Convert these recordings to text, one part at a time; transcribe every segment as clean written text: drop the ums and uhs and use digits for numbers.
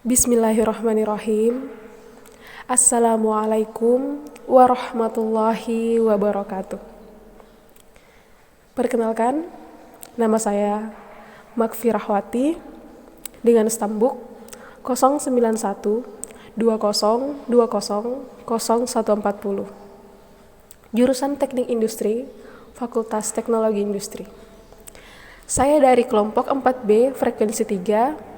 Bismillahirrahmanirrahim. Assalamualaikum warahmatullahi wabarakatuh. Perkenalkan, nama saya Makfi Rahwati dengan stambuk 091 2020 0140. Jurusan Teknik Industri, Fakultas Teknologi Industri. Saya dari kelompok 4B frekuensi 3,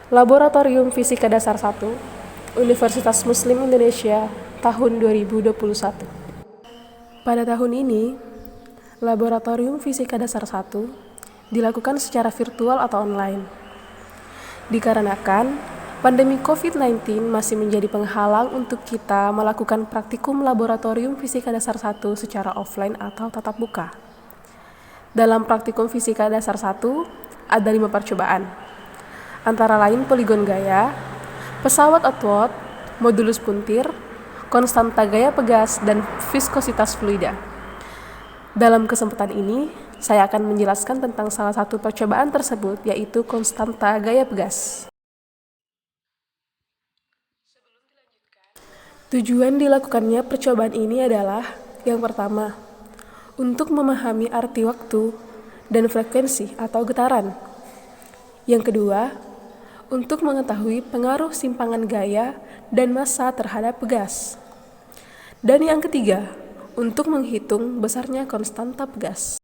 Laboratorium Fisika Dasar 1, Universitas Muslim Indonesia, tahun 2021. Pada tahun ini, Laboratorium Fisika Dasar 1 dilakukan secara virtual atau online. Dikarenakan pandemi COVID-19 masih menjadi penghalang untuk kita melakukan praktikum Laboratorium Fisika Dasar 1 secara offline atau tatap muka. Dalam praktikum Fisika Dasar 1 ada 5 percobaan, antara lain poligon gaya, pesawat outward, modulus puntir, konstanta gaya pegas, dan viskositas fluida. Dalam kesempatan ini, saya akan menjelaskan tentang salah satu percobaan tersebut, yaitu konstanta gaya pegas. Tujuan dilakukannya percobaan ini adalah, yang pertama, untuk memahami arti waktu dan frekuensi atau getaran. Yang kedua, untuk mengetahui pengaruh simpangan gaya dan massa terhadap pegas. Dan yang ketiga, untuk menghitung besarnya konstanta pegas.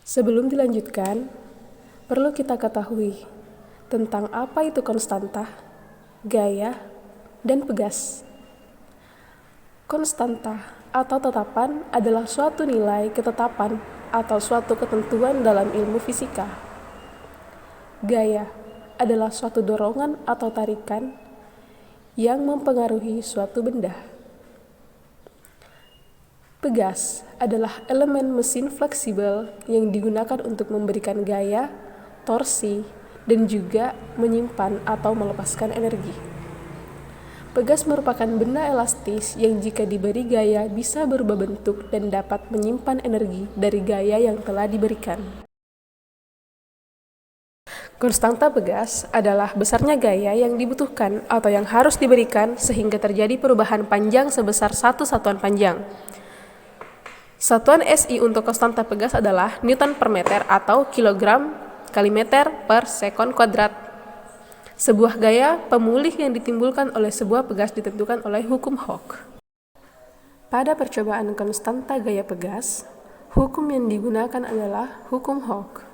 Sebelum dilanjutkan, perlu kita ketahui tentang apa itu konstanta, gaya, dan pegas. Konstanta atau tetapan adalah suatu nilai ketetapan atau suatu ketentuan dalam ilmu fisika. Gaya adalah suatu dorongan atau tarikan yang mempengaruhi suatu benda. Pegas adalah elemen mesin fleksibel yang digunakan untuk memberikan gaya, torsi, dan juga menyimpan atau melepaskan energi. Pegas merupakan benda elastis yang jika diberi gaya bisa berubah bentuk dan dapat menyimpan energi dari gaya yang telah diberikan. Konstanta pegas adalah besarnya gaya yang dibutuhkan atau yang harus diberikan sehingga terjadi perubahan panjang sebesar satu satuan panjang. Satuan SI untuk konstanta pegas adalah Newton per meter atau kilogram kali meter per sekon kuadrat. Sebuah gaya pemulih yang ditimbulkan oleh sebuah pegas ditentukan oleh hukum Hooke. Pada percobaan konstanta gaya pegas, hukum yang digunakan adalah hukum Hooke.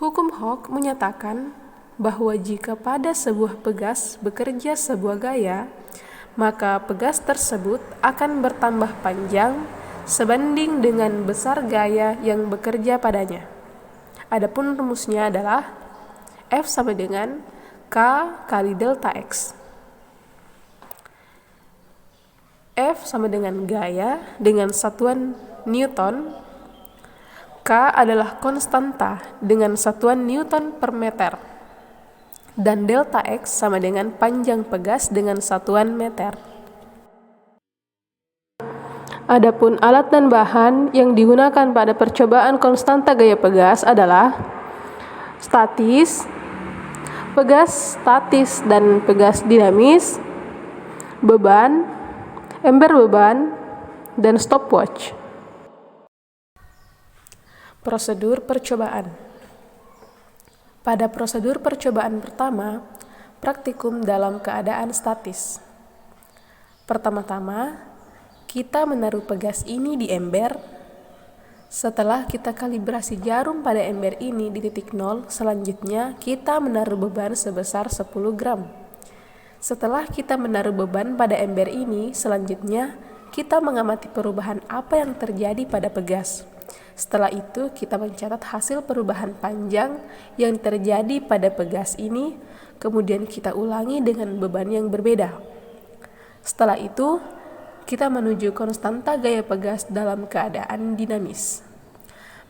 Hukum Hooke menyatakan bahwa jika pada sebuah pegas bekerja sebuah gaya, maka pegas tersebut akan bertambah panjang sebanding dengan besar gaya yang bekerja padanya. Adapun rumusnya adalah F sama dengan K kali delta X. F sama dengan gaya dengan satuan Newton. K adalah konstanta dengan satuan Newton per meter, dan delta X sama dengan panjang pegas dengan satuan meter. Adapun alat dan bahan yang digunakan pada percobaan konstanta gaya pegas adalah statis, pegas statis dan pegas dinamis, beban, ember beban, dan stopwatch. Prosedur percobaan. Pada prosedur percobaan pertama, praktikum dalam keadaan statis. Pertama-tama, kita menaruh pegas ini di ember. Setelah kita kalibrasi jarum pada ember ini di titik 0, selanjutnya kita menaruh beban sebesar 10 gram. Setelah kita menaruh beban pada ember ini, selanjutnya kita mengamati perubahan apa yang terjadi pada pegas. Setelah itu, kita mencatat hasil perubahan panjang yang terjadi pada pegas ini, kemudian kita ulangi dengan beban yang berbeda. Setelah itu, kita menuju konstanta gaya pegas dalam keadaan dinamis.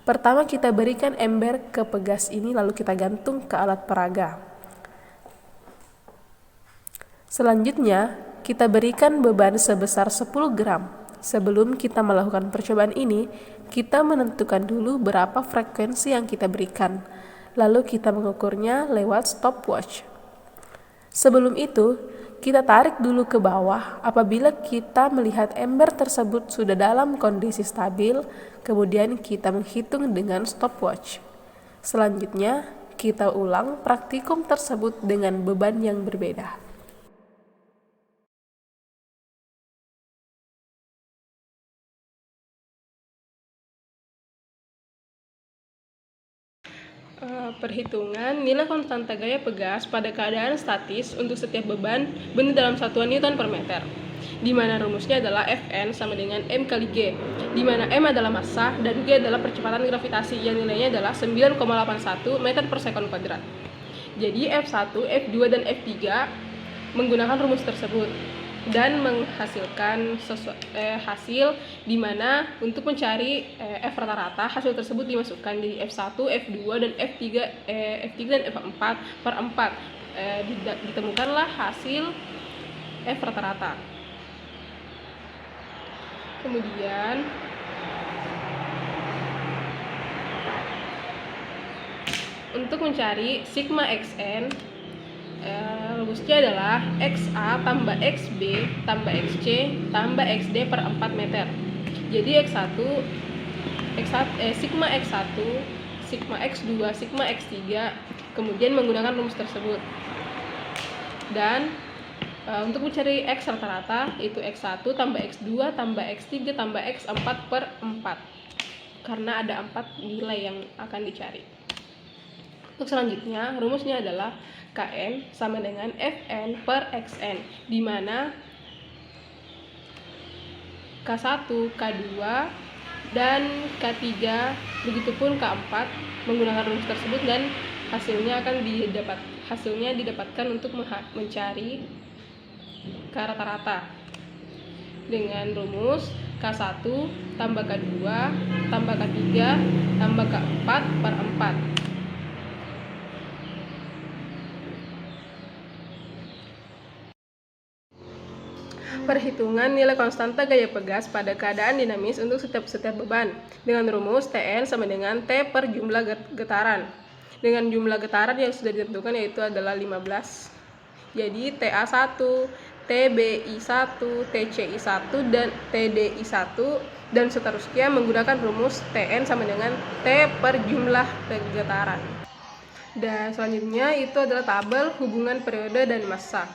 Pertama, kita berikan ember ke pegas ini, lalu kita gantung ke alat peraga. Selanjutnya, kita berikan beban sebesar 10 gram. Sebelum kita melakukan percobaan ini, kita menentukan dulu berapa frekuensi yang kita berikan. Lalu kita mengukurnya lewat stopwatch. Sebelum itu, kita tarik dulu ke bawah apabila kita melihat ember tersebut sudah dalam kondisi stabil, kemudian kita menghitung dengan stopwatch. Selanjutnya, kita ulang praktikum tersebut dengan beban yang berbeda. Perhitungan nilai konstanta gaya pegas pada keadaan statis untuk setiap beban benda dalam satuan Newton per meter, di mana rumusnya adalah Fn sama dengan M kali G, di mana M adalah massa dan G adalah percepatan gravitasi yang nilainya adalah 9,81 meter per sekon kuadrat. Jadi F1, F2, dan F3 menggunakan rumus tersebut dan menghasilkan hasil di mana untuk mencari F rata-rata, hasil tersebut dimasukkan di F1, F2, dan F3 dan F4 per 4. Ditemukanlah hasil F rata-rata. Kemudian untuk mencari sigma xn, rumusnya adalah XA tambah XB tambah XC tambah XD per 4 meter. Jadi sigma X1, sigma X2, sigma X3, kemudian menggunakan rumus tersebut. Dan untuk mencari X rata-rata, itu X1 tambah X2 tambah X3 tambah X4 per 4, karena ada 4 nilai yang akan dicari. Untuk selanjutnya, rumusnya adalah Kn sama dengan Fn per Xn, di mana K1, K2, dan K3, begitupun K4 menggunakan rumus tersebut, dan hasilnya didapatkan untuk mencari K rata-rata dengan rumus K1 tambah K2 tambah K3 tambah K4 per 4. Perhitungan nilai konstanta gaya pegas pada keadaan dinamis untuk setiap beban dengan rumus Tn sama dengan T per jumlah getaran, dengan jumlah getaran yang sudah ditentukan yaitu adalah 15. Jadi TA1, TBI1, TCI1, dan TDI1, dan seterusnya menggunakan rumus Tn sama dengan T per jumlah getaran. Dan selanjutnya itu adalah tabel hubungan periode dan massa,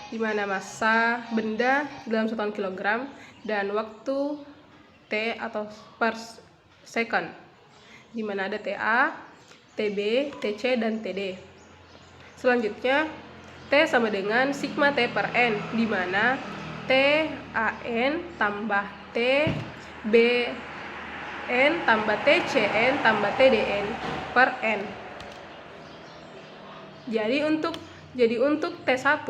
di mana massa benda dalam satuan kilogram dan waktu T atau per second, di mana ada TA, TB, TC, dan TD. Selanjutnya T sama dengan sigma T per N, di mana TAN tambah TBN tambah TCN tambah TDN per N. Jadi untuk T1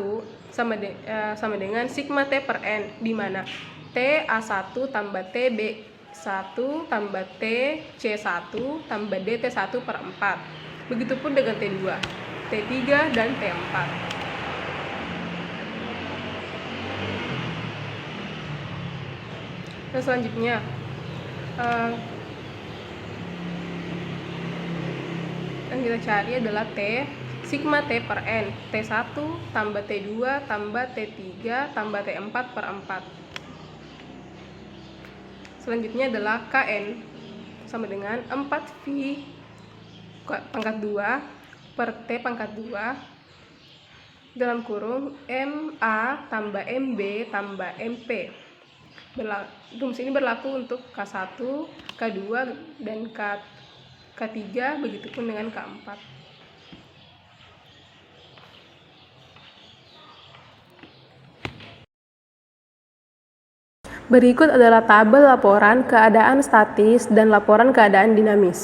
sama dengan sigma T per N, di mana TA1 tambah TB1 tambah TC1 tambah DT1 per 4. Begitupun dengan T2, T3, dan T4. Dan selanjutnya yang kita cari adalah T sigma T per N, T1 tambah T2 tambah T3 tambah T4 per 4. Selanjutnya adalah Kn sama dengan 4V pangkat 2 per T pangkat 2 dalam kurung MA tambah MB tambah MP. Rumus ini berlaku untuk K1, K2, dan K3, begitupun dengan K4. Berikut adalah tabel laporan keadaan statis dan laporan keadaan dinamis.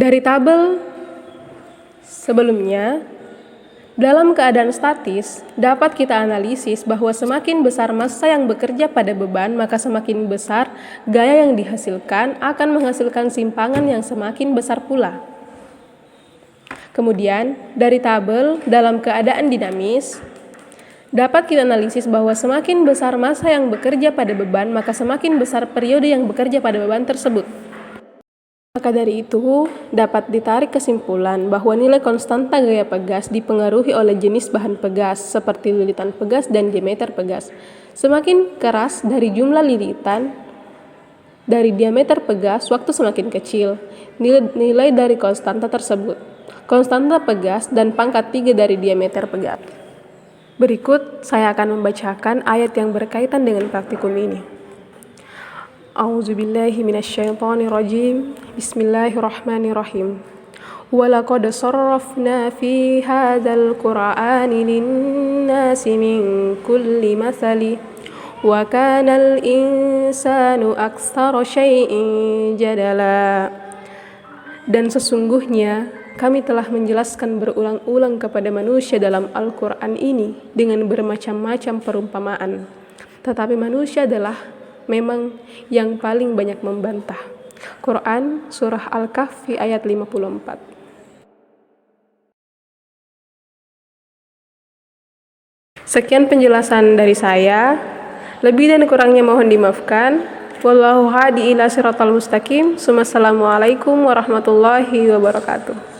Dari tabel sebelumnya, dalam keadaan statis, dapat kita analisis bahwa semakin besar massa yang bekerja pada beban, maka semakin besar gaya yang dihasilkan akan menghasilkan simpangan yang semakin besar pula. Kemudian, dari tabel dalam keadaan dinamis, Dapat kita analisis bahwa semakin besar masa yang bekerja pada beban, maka semakin besar periode yang bekerja pada beban tersebut. Maka dari itu, dapat ditarik kesimpulan bahwa nilai konstanta gaya pegas dipengaruhi oleh jenis bahan pegas, seperti lilitan pegas dan diameter pegas. Semakin keras dari jumlah lilitan dari diameter pegas, waktu semakin kecil nilai dari konstanta tersebut. Konstanta pegas dan pangkat 3 dari diameter pegas. Berikut saya akan membacakan ayat yang berkaitan dengan praktikum ini. A'udzubillahi minasyaitonirrajim. Bismillahirrahmanirrahim. Walaqad sarrafna fi hadzal qur'ani lin-nasi min kulli mathali wa kana al-insanu aktsara syai'in jadala. Dan sesungguhnya kami telah menjelaskan berulang-ulang kepada manusia dalam Al-Quran ini dengan bermacam-macam perumpamaan. Tetapi manusia adalah memang yang paling banyak membantah. Quran Surah Al-Kahfi ayat 54. Sekian penjelasan dari saya. Lebih dan kurangnya mohon dimaafkan. Wallahu hadi ila siratal mustaqim. Assalamualaikum warahmatullahi wabarakatuh.